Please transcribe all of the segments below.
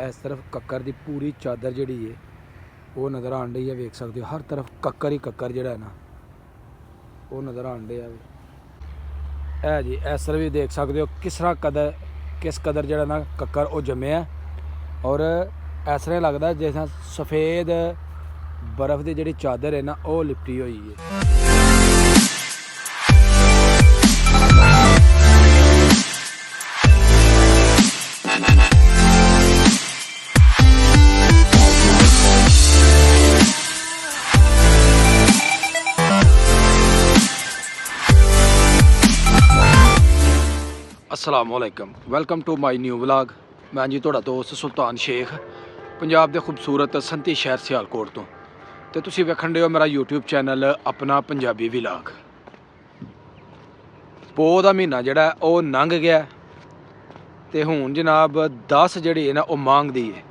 इस तरफ कक्कर दी पूरी चादर जिहड़ी है वो नज़र आन रही है। वेख सकते हो हर तरफ कक्कर ही कक्कर जिहड़ा है ना वो नज़र आन रहा है जी। इस तरफ भी देख सकते हो किस कदर जिहड़ा ना कक्कर वो जमे है और इस तरह लगता है जैसा सफ़ेद बर्फ़ की जिहड़ी चादर है ना वो लिपटी हुई है। अस्सलामुअलैकुम, welcome to my new vlog. मैं जी तुहाडा दोस्त सुल्तान शेख पंजाब के खूबसूरत संती शहर सियालकोट तो तुसीं वेखण दे हो मेरा यूट्यूब चैनल अपना पंजाबी व्लॉग। पोह दा महीना जिहड़ा वो लंघ गया ते हुण जनाब 10 जिहड़ी है ना वो मांगदी है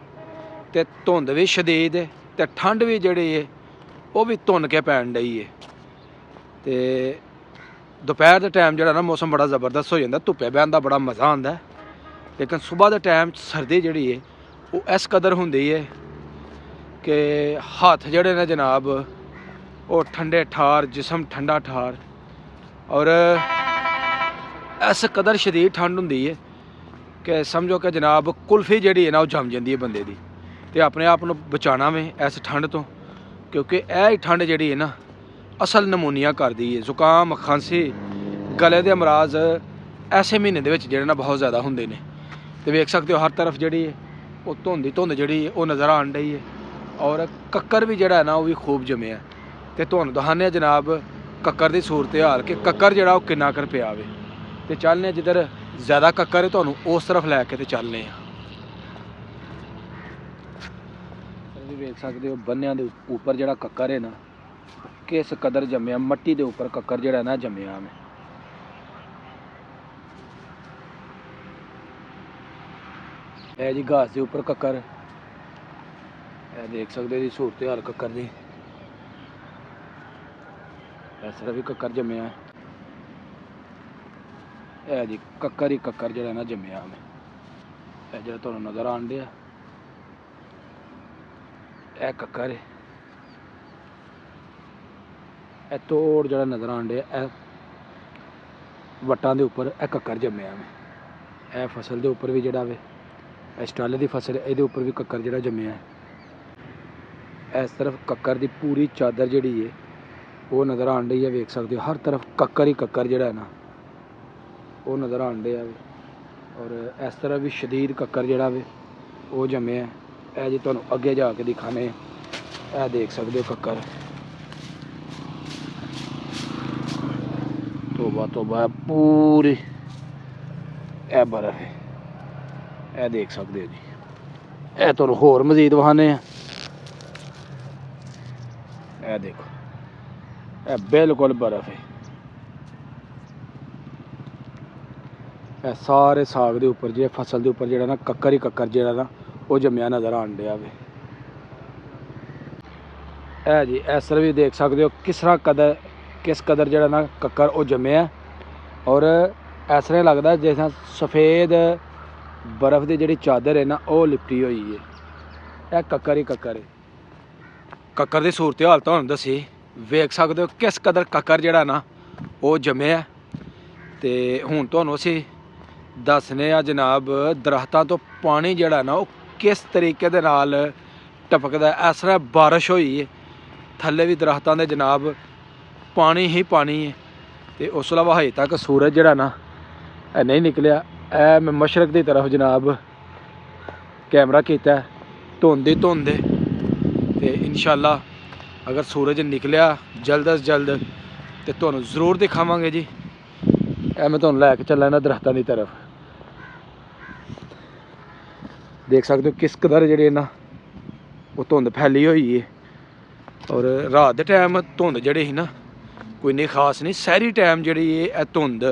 ते धुंध भी शदीद है ते ठंड भी जिहड़ी है वो भी धुन के पैण डई है ते दोपहर के टाइम जो ना मौसम बड़ा ज़बरदस्त हो जाता, धुप्पे बहन का बड़ा मज़ा आता है। लेकिन सुबह के टाइम सर्दी जी है वो इस कदर होंगी है कि हाथ जड़े ने जनाब वो ठंडे ठार, जिसम ठंडा ठार और इस कदर शदीद ठंड होंगी है कि समझो कि जनाब कुल्फी जी है ना वो जम जाती है बंदे की। तो अपने आप को बचाना में इस ठंड तो, क्योंकि यह ठंड जी है ना असल नमूनिया करती है। जुकाम, खांसी, गले के अमराज ऐसे महीने के ना बहुत ज़्यादा होंगे ने। तो वेख सकते हो हर तरफ जी वो धुंध जी वो नज़र आन रही है और कक्कर भी जोड़ा है ना वो भी खूब जमे है। तो तुहानूं दिखाने जनाब कक्कर की सूरत हाल कि कक्कर जोड़ा किन्ना कर पिया वे। तो चलने जिधर ज़्यादा कक्कर है तुहानूं उस तरफ लैके तो चलने। वेख सकते हो बन्नियां दे उपर जोड़ा कक्कर है ना किस कदर जमया, मट्टी के उपर कक्कर जोड़ा ना जमया में। है जी घास के उपर कक्कर, देख सकते जी सूरत हाल कक्कर की। इस तरह भी कक्कर जमया है जी, कक्कर ही कक्कर जोड़ा ना जमया में। जो तुहानूं नज़र आन दिया यह कक्कर है, यह तोड़ जो नज़र आन दिया वट्टां दे उपर यह कक्कर जमया में। यह फसल के उपर भी जोड़ा वे स्टाले की फसल ये उपर भी कक्कर जोड़ा जमया है। इस तरफ कक्कर की पूरी चादर जी है वो नज़र आन रही है। वेख सकते हो हर तरफ कक्कर ही कक्कर जोड़ा है ना वो नज़र आन रहा है और इस तरह भी शदीद कक्कर जोड़ा वे वो जमे है। यह जी तुहानूं अगे जाके दिखाने, यह देख सकते हो कक्कर तोबा पूरी यह बर्फ है। यह देख सकते हो जी, यह तुहानूं होर मजीद विखाने। यह देखो यह बिल्कुल बर्फ है। यह सारे साग के उपर जो फसल के उपर जो ना कक्कर ही कक्कर जो ना वो जमया नज़र आन रहा है। है जी इस तरह भी देख सकते हो किस कदर जो ना कक्कर वो जमे है और इस तरह लगता है जैसा सफ़ेद बर्फ़ की जी चादर है ना वो लिपटी हुई है। यह कक्कर ही कक्कर है। कक्कर की सूरत हाल तुहानूं दसी, वेख सकते हो किस कदर कक्कर जोड़ा ना वो जमे है। तो हुण तुहानूं असीं दसने आ जनाब दरख्तां तो पानी जोड़ा ना वो किस तरीके दे नाल टपकदा। इस तरह बारिश हुई है थल्ले भी दरख्तां दे जनाब पानी ही पानी है। तो उस अलावा हजे तक सूरज जोड़ा ना नहीं निकलिया। मैं मशरक की तरफ जनाब कैमरा किया धुंध ही धुंध है। तो इंशाअल्लाह अगर सूरज निकलिया जल्द अज जल्द तो तुहानूं जरूर दिखावांगे जी। मैं तुहानूं लैके चला ना दरख्तां की तरफ। देख सकते हो किस कदर जी ना वो धुंध फैली हुई है और रात के टाइम धुंध जी ना कोई नहीं खास नहीं, सहरी टाइम जी है धुंध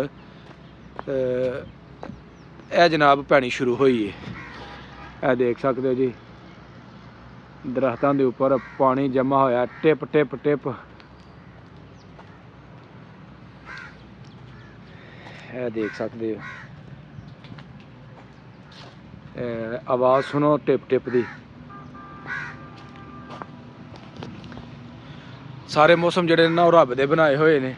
जनाब पैनी शुरू हुई है। यह देख सकते हो जी दरख्तां के उपर पानी जमा होया टिप टिप टिप। यह देख सकते हो ਆਵਾਜ਼ ਸੁਣੋ ਟਿਪ ਟਿਪ ਦੀ। ਸਾਰੇ ਮੌਸਮ ਜਿਹੜੇ ਨੇ ਨਾ ਉਹ ਰੱਬ ਦੇ ਬਣਾਏ ਹੋਏ ਨੇ,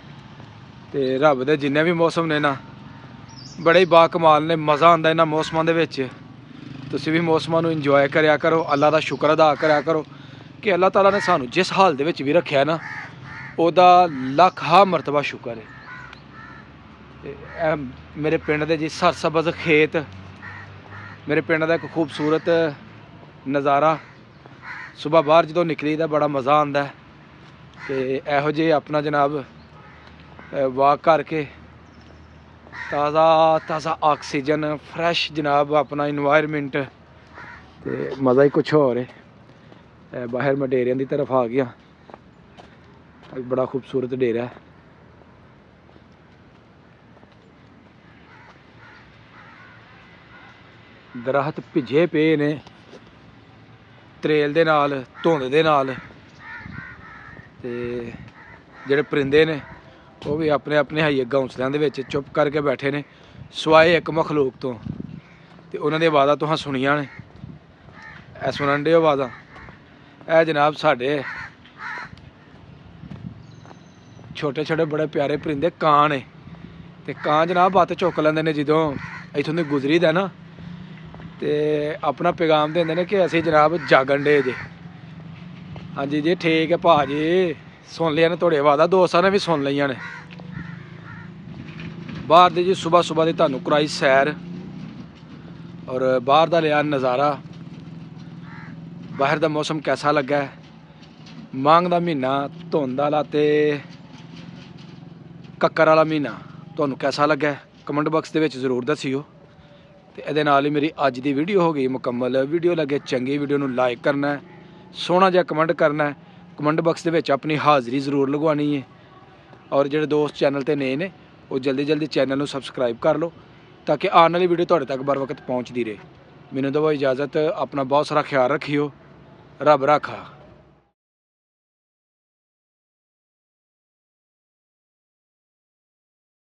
ਤੇ ਰੱਬ ਦੇ ਜਿੰਨੇ ਵੀ ਮੌਸਮ ਨੇ ਨਾ ਬੜੇ ਹੀ ਬਾ ਕਮਾਲ ਨੇ। ਮਜ਼ਾ ਆਉਂਦਾ ਇਹਨਾਂ ਮੌਸਮਾਂ ਦੇ ਵਿੱਚ। ਤੁਸੀਂ ਵੀ ਮੌਸਮਾਂ ਨੂੰ ਇੰਜੋਏ ਕਰਿਆ ਕਰੋ, ਅੱਲਾ ਦਾ ਸ਼ੁਕਰ ਅਦਾ ਕਰਿਆ ਕਰੋ ਕਿ ਅੱਲਾਹ ਤਾਲਾ ਨੇ ਸਾਨੂੰ ਜਿਸ ਹਾਲ ਦੇ ਵਿੱਚ ਵੀ ਰੱਖਿਆ ਨਾ ਉਹਦਾ ਲੱਖ ਹਾਂ ਮਰਤਬਾ ਸ਼ੁਕਰ ਹੈ। ਤੇ ਇਹ ਮੇਰੇ ਪਿੰਡ ਦੇ ਜੀ ਸਰਸਬਜ਼ ਖੇਤ, ਮੇਰੇ ਪਿੰਡ ਦਾ ਇੱਕ ਖੂਬਸੂਰਤ ਨਜ਼ਾਰਾ। ਸੁਬਾਹ ਬਾਹਰ ਜਦੋਂ ਨਿਕਲੀ ਤਾਂ ਬੜਾ ਮਜ਼ਾ ਆਉਂਦਾ ਕਿ ਇਹੋ ਜਿਹੇ ਆਪਣਾ ਜਨਾਬ ਵਾਕ ਕਰਕੇ ਤਾਜ਼ਾ ਤਾਜ਼ਾ ਆਕਸੀਜਨ, ਫਰੈਸ਼ ਜਨਾਬ ਆਪਣਾ ਇਨਵਾਇਰਮੈਂਟ, ਤੇ ਮਜ਼ਾ ਹੀ ਕੁਛ ਹੋਰ ਹੈ। ਬਾਹਰ ਮੈਂ ਡੇਰਿਆਂ ਦੀ ਤਰਫ ਆ ਗਿਆ। ਬੜਾ ਖੂਬਸੂਰਤ ਡੇਰਾ ਹੈ। ਦਰਖਤ ਭਿੱਜੇ ਪਏ ਨੇ ਤਰੇਲ ਦੇ ਨਾਲ, ਧੁੰਦ ਦੇ ਨਾਲ, ਤੇ ਜਿਹੜੇ ਪਰਿੰਦੇ ਨੇ ਉਹ ਵੀ ਆਪਣੇ ਆਪਣੇ ਹਾਈਏ ਘੌਂਸਲਿਆਂ ਦੇ ਵਿੱਚ ਚੁੱਪ ਕਰਕੇ ਬੈਠੇ ਨੇ ਸਿਵਾਏ ਇੱਕ ਮਖਲੂਕ ਤੋਂ। ਤੇ ਉਹਨਾਂ ਦੀਆਂ ਆਵਾਜ਼ਾਂ ਤੁਹਾਂ ਸੁਣੀਆਂ ਨੇ, ਇਹ ਸੁਣਨ ਦੇ ਆਵਾਜ਼ਾਂ। ਇਹ ਜਨਾਬ ਸਾਡੇ ਛੋਟੇ ਛੋਟੇ ਬੜੇ ਪਿਆਰੇ ਪਰਿੰਦੇ ਕਾਂ ਨੇ, ਤੇ ਕਾਂ ਜਨਾਬ ਹੱਥ ਚੁੱਕ ਲੈਂਦੇ ਨੇ ਜਦੋਂ ਇੱਥੋਂ ਦੀ ਗੁਜ਼ਰੀਦਾ ਨਾ, ਤੇ ਆਪਣਾ ਪੈਗਾਮ ਦਿੰਦੇ ਨੇ ਕਿ ਅਸੀਂ ਜਨਾਬ ਜਾਗਣ ਡੇ ਜੇ। ਹਾਂਜੀ ਜੀ ਠੀਕ ਹੈ ਭਾਅ ਜੀ, ਸੁਣ ਲਿਆ ਨੇ ਤੁਹਾਡੇ ਆਵਾਜ਼ਾਂ, ਦੋਸਤਾਂ ਨੇ ਵੀ ਸੁਣ ਲਈਆਂ ਨੇ। ਬਾਹਰ ਦੀ ਜੀ ਸੁਬਾਹ ਸੁਬਾਹ ਦੀ ਤੁਹਾਨੂੰ ਕਰਾਈ ਸੈਰ, ਔਰ ਬਾਹਰ ਦਾ ਲਿਆ ਨਜ਼ਾਰਾ। ਬਾਹਰ ਦਾ ਮੌਸਮ ਕੈਸਾ ਲੱਗਾ? ਮਾਘ ਦਾ ਮਹੀਨਾ, ਧੁੰਦ ਵਾਲਾ ਤੇ ਕੱਕਰ ਵਾਲਾ ਮਹੀਨਾ ਤੁਹਾਨੂੰ ਕੈਸਾ ਲੱਗਾ? ਕਮੈਂਟ ਬਾਕਸ ਦੇ ਵਿੱਚ ਜ਼ਰੂਰ ਦੱਸਿਓ। ਤੇ ਇਹਦੇ ਨਾਲ ਹੀ ਮੇਰੀ ਅੱਜ ਦੀ ਵੀਡੀਓ ਹੋ ਗਈ ਮੁਕੰਮਲ। ਵੀਡੀਓ ਲੱਗੇ ਚੰਗੀ, ਵੀਡੀਓ ਨੂੰ ਲਾਈਕ ਕਰਨਾ, ਸੋਹਣਾ ਜਿਹਾ ਕਮੈਂਟ ਕਰਨਾ, ਕਮੈਂਟ ਬਾਕਸ ਦੇ ਵਿੱਚ ਆਪਣੀ ਹਾਜ਼ਰੀ ਜ਼ਰੂਰ ਲਗਵਾਉਣੀ ਹੈ। ਔਰ ਜਿਹੜੇ ਦੋਸਤ ਚੈਨਲ 'ਤੇ ਨਏ ਨੇ ਉਹ ਜਲਦੀ ਜਲਦੀ ਚੈਨਲ ਨੂੰ ਸਬਸਕ੍ਰਾਈਬ ਕਰ ਲਓ ਤਾਂ ਕਿ ਆਉਣ ਵਾਲੀ ਵੀਡੀਓ ਤੁਹਾਡੇ ਤੱਕ ਬਰ ਵਕਤ ਪਹੁੰਚਦੀ ਰਹੇ। ਮੈਨੂੰ ਦਿਓ ਇਜਾਜ਼ਤ, ਆਪਣਾ ਬਹੁਤ ਸਾਰਾ ਖਿਆਲ ਰੱਖਿਓ। ਰੱਬ ਰਾਖਾ।